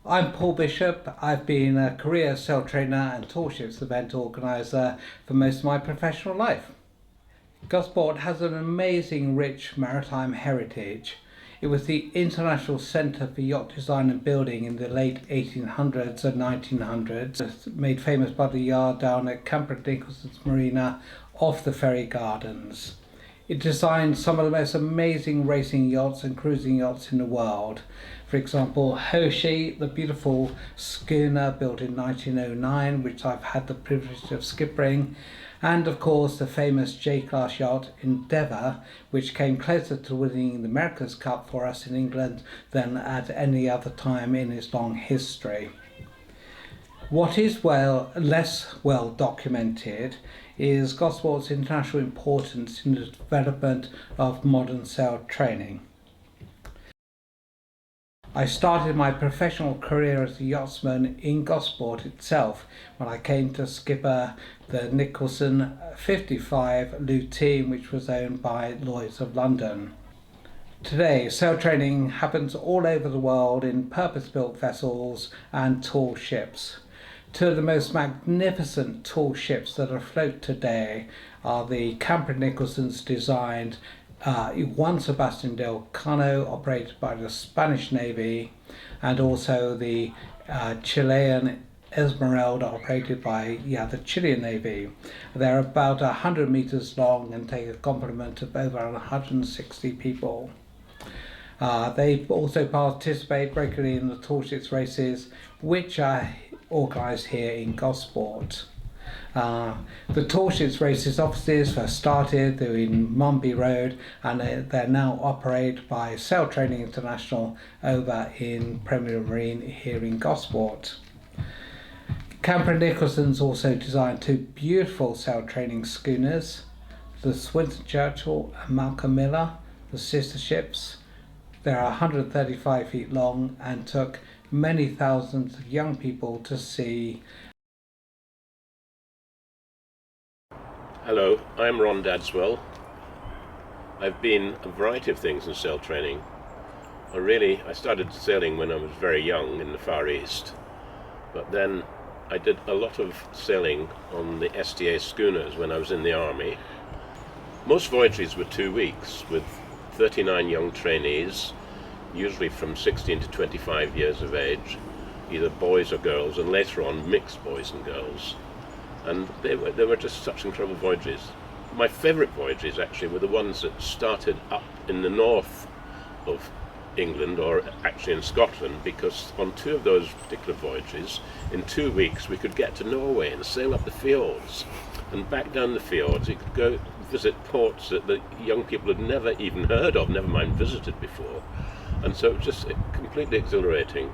I'm Paul Bishop. I've been a career sail trainer and tall ships event organiser for most of my professional life. Gosport has an amazing rich maritime heritage. It was the international centre for yacht design and building in the late 1800s and 1900s, made famous by the yard down at Camper Nicholson's Marina off the Ferry Gardens. It designed some of the most amazing racing yachts and cruising yachts in the world. For example, Hershey, the beautiful schooner built in 1909, which I've had the privilege of skippering, and of course the famous J-class yacht Endeavour, which came closer to winning the America's Cup for us in England than at any other time in its long history. What is less well documented is Gosport's international importance in the development of modern sail training. I started my professional career as a yachtsman in Gosport itself when I came to skipper the Nicholson 55 Lutein, which was owned by Lloyd's of London. Today, sail training happens all over the world in purpose-built vessels and tall ships. Two of the most magnificent tall ships that are afloat today are the Camper Nicholson's designed Juan Sebastian del Cano, operated by the Spanish Navy, and also the Chilean Esmeralda, operated by the Chilean Navy. They're about 100 meters long and take a complement of over 160 people. They also participate regularly in the tall ships races, which are organised here in Gosport. The tall ships races offices first started in Mumby Road, and they're now operated by Sail Training International over in Premier Marine here in Gosport. Camper Nicholson's also designed two beautiful sail training schooners, the Swinton Churchill and Malcolm Miller, the sister ships. They're 135 feet long and took many thousands of young people to sea. Hello, I'm Ron Dadswell. I've been a variety of things in sail training. I started sailing when I was very young in the Far East, but then I did a lot of sailing on the STA schooners when I was in the Army. Most voyages were 2 weeks with 39 young trainees, usually from 16 to 25 years of age, either boys or girls, and later on mixed boys and girls. And they were just such incredible voyages. My favourite voyages actually were the ones that started up in the north of England, or actually in Scotland, because on two of those particular voyages, in 2 weeks we could get to Norway and sail up the fjords, and back down the fjords you could go visit ports that the young people had never even heard of, never mind visited before. And so it was just completely exhilarating.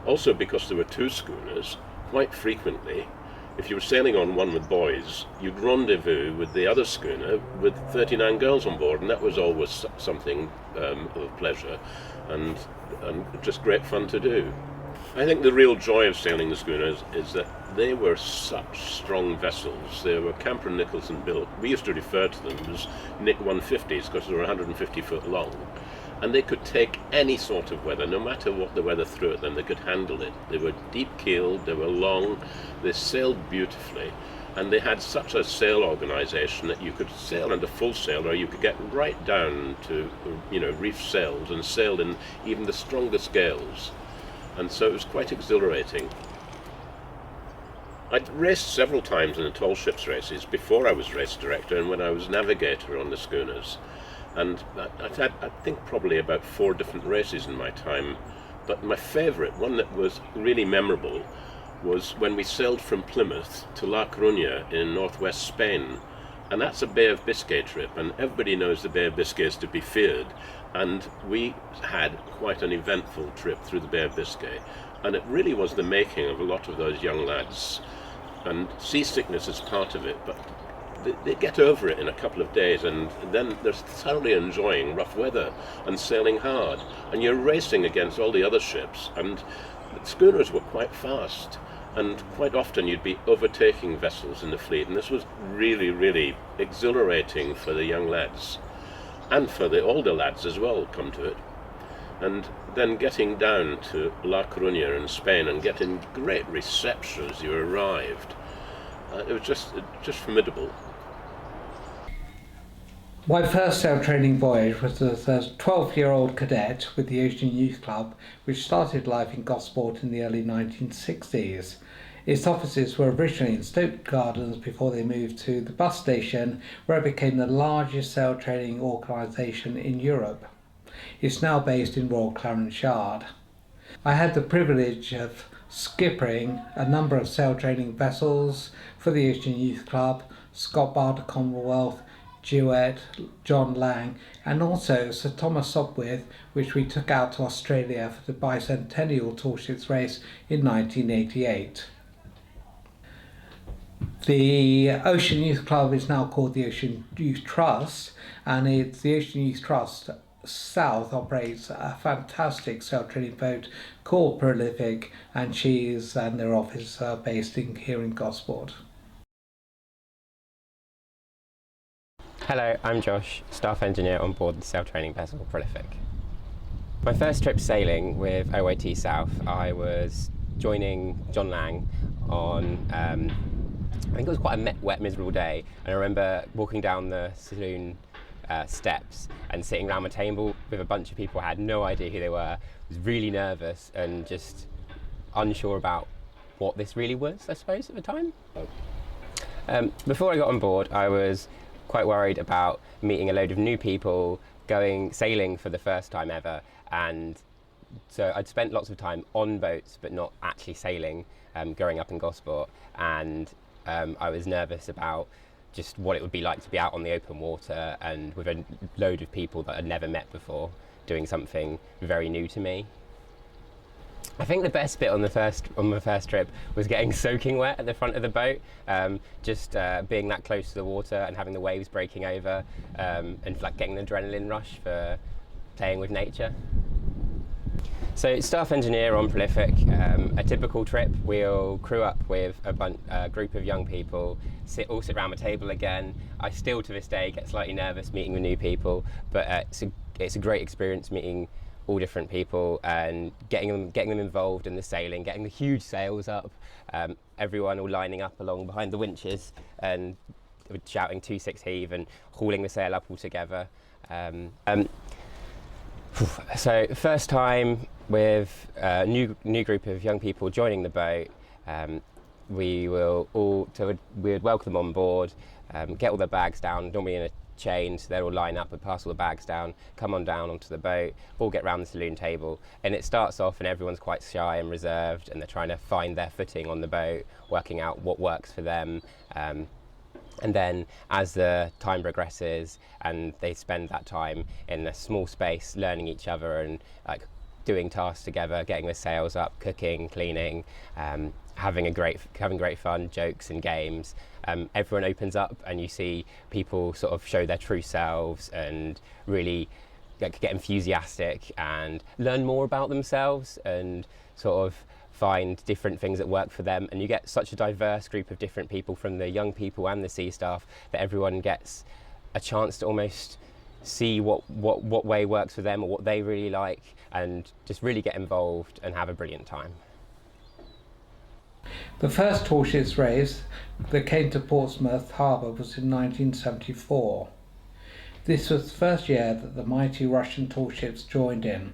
Also, because there were two schooners, quite frequently, if you were sailing on one with boys, you'd rendezvous with the other schooner with 39 girls on board, and that was always something of pleasure and just great fun to do. I think the real joy of sailing the schooners is that they were such strong vessels. They were Camper and Nicholson built. We used to refer to them as Nick 150s because they were 150 foot long. And they could take any sort of weather, no matter what the weather threw at them, they could handle it. They were deep-keeled, they were long, they sailed beautifully, and they had such a sail organisation that you could sail under full sail, or you could get right down to, reef sails and sail in even the strongest gales. And so it was quite exhilarating. I'd raced several times in the tall ships races before I was race director and when I was navigator on the schooners. And I've had, I think, probably about 4 different races in my time. But my favourite, one that was really memorable, was when we sailed from Plymouth to La Coruña in northwest Spain. And that's a Bay of Biscay trip, and everybody knows the Bay of Biscay is to be feared. And we had quite an eventful trip through the Bay of Biscay. And it really was the making of a lot of those young lads. And seasickness is part of it, but they get over it in a couple of days, and then they're thoroughly enjoying rough weather and sailing hard, and you're racing against all the other ships, and the schooners were quite fast, and quite often you'd be overtaking vessels in the fleet, and this was really, really exhilarating for the young lads, and for the older lads as well, come to it. And then getting down to La Coruña in Spain and getting great reception as you arrived, it was just formidable. My first sail training voyage was as a 12-year-old cadet with the Ocean Youth Club, which started life in Gosport in the early 1960s. Its offices were originally in Stoke Gardens before they moved to the bus station, where it became the largest sail training organisation in Europe. It's now based in Royal Clarence Yard. I had the privilege of skippering a number of sail training vessels for the Ocean Youth Club, Scott Barter Commonwealth, Duet, John Lang, and also Sir Thomas Sopwith, which we took out to Australia for the bicentennial Tallships race in 1988. The Ocean Youth Club is now called the Ocean Youth Trust, and it's the Ocean Youth Trust South operates a fantastic sail training boat called Prolific, and their office are based here in Gosport. Hello, I'm Josh, staff engineer on board the sail training vessel Prolific. My first trip sailing with OYT South, I was joining John Lang on, I think it was quite a wet, miserable day, and I remember walking down the saloon steps and sitting around a table with a bunch of people. I had no idea who they were. I was really nervous and just unsure about what this really was, I suppose, at the time. Before I got on board, I was quite worried about meeting a load of new people, going sailing for the first time ever, and so I'd spent lots of time on boats but not actually sailing growing up in Gosport, and I was nervous about just what it would be like to be out on the open water and with a load of people that I'd never met before, doing something very new to me. I think the best bit on my first trip was getting soaking wet at the front of the boat, being that close to the water and having the waves breaking over, and like getting an adrenaline rush for playing with nature. So staff engineer on Prolific, a typical trip, we'll crew up with a group of young people, all sit around a table again. I still to this day get slightly nervous meeting with new people, but it's a great experience meeting all different people and getting them involved in the sailing, getting the huge sails up, everyone all lining up along behind the winches and shouting 2-6 heave and hauling the sail up all together. So first time with a new group of young people joining the boat, we'd welcome them on board, get all their bags down, normally in a chain, so they'll all line up and pass all the bags down, come on down onto the boat, all get round the saloon table, and it starts off and everyone's quite shy and reserved and they're trying to find their footing on the boat, working out what works for them, and then as the time progresses and they spend that time in a small space learning each other and like doing tasks together, getting the sails up, cooking, cleaning, having great fun, jokes and games. Everyone opens up and you see people sort of show their true selves and really get enthusiastic and learn more about themselves and sort of find different things that work for them, and you get such a diverse group of different people from the young people and the sea staff that everyone gets a chance to almost see what way works for them or what they really like, and just really get involved and have a brilliant time. The first Tallships race that came to Portsmouth Harbour was in 1974. This was the first year that the mighty Russian tallships joined in.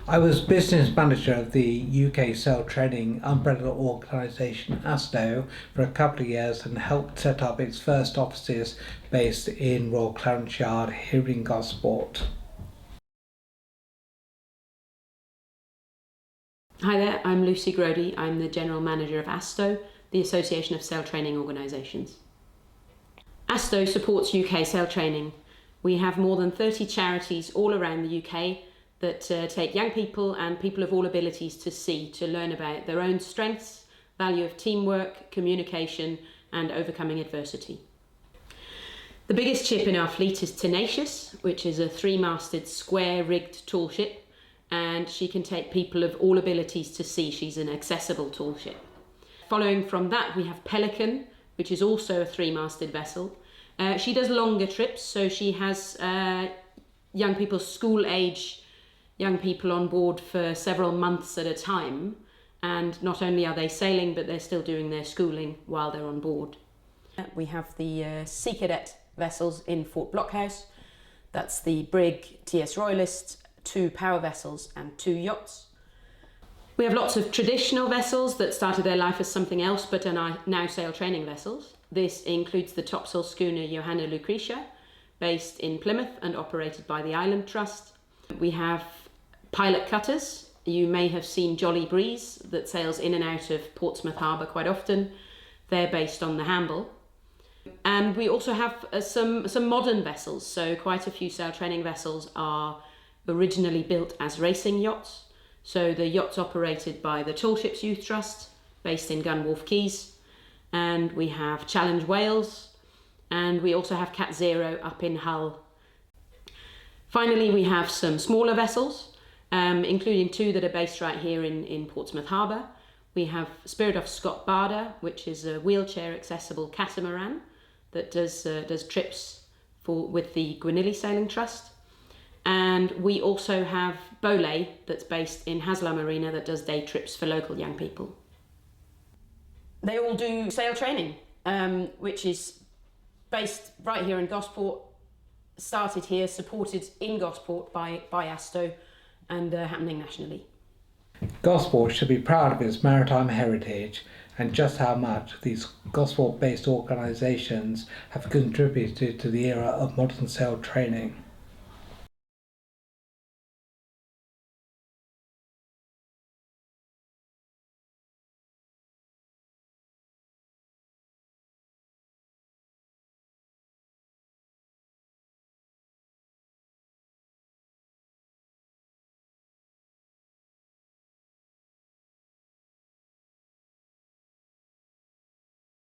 I was business manager of the UK sail training umbrella organisation ASTO for a couple of years and helped set up its first offices based in Royal Clarence Yard here in Gosport. Hi there, I'm Lucy Grody. I'm the General Manager of ASTO, the Association of Sail Training Organisations. ASTO supports UK sail training. We have more than 30 charities all around the UK that take young people and people of all abilities to sea to learn about their own strengths, value of teamwork, communication and overcoming adversity. The biggest ship in our fleet is Tenacious, which is a 3-masted square-rigged tall ship, and she can take people of all abilities to sea. She's an accessible tall ship. Following from that, we have Pelican, which is also a 3-masted vessel. She does longer trips, so she has young people school age young people on board for several months at a time, and not only are they sailing, but they're still doing their schooling while they're on board. We have the Sea Cadet vessels in Fort Blockhouse. That's the brig TS Royalist, 2 power vessels and 2 yachts. We have lots of traditional vessels that started their life as something else but are now sail training vessels. This includes the topsail schooner Johanna Lucretia, based in Plymouth and operated by the Island Trust. We have pilot cutters. You may have seen Jolly Breeze that sails in and out of Portsmouth Harbour quite often. They're based on the Hamble. And we also have some modern vessels. So quite a few sail training vessels are originally built as racing yachts. So the yacht's operated by the Tall Ships Youth Trust, based in Gunwharf Quays. And we have Challenge Wales, and we also have Cat Zero up in Hull. Finally, we have some smaller vessels, including 2 that are based right here in Portsmouth Harbour. We have Spirit of Scott Barda, which is a wheelchair-accessible catamaran that does trips with the Gwynilly Sailing Trust. And we also have Boley, that's based in Haslam Marina, that does day trips for local young people. They all do sail training, which is based right here in Gosport, started here, supported in Gosport by ASTO, and happening nationally. Gosport should be proud of its maritime heritage and just how much these Gosport-based organisations have contributed to the era of modern sail training.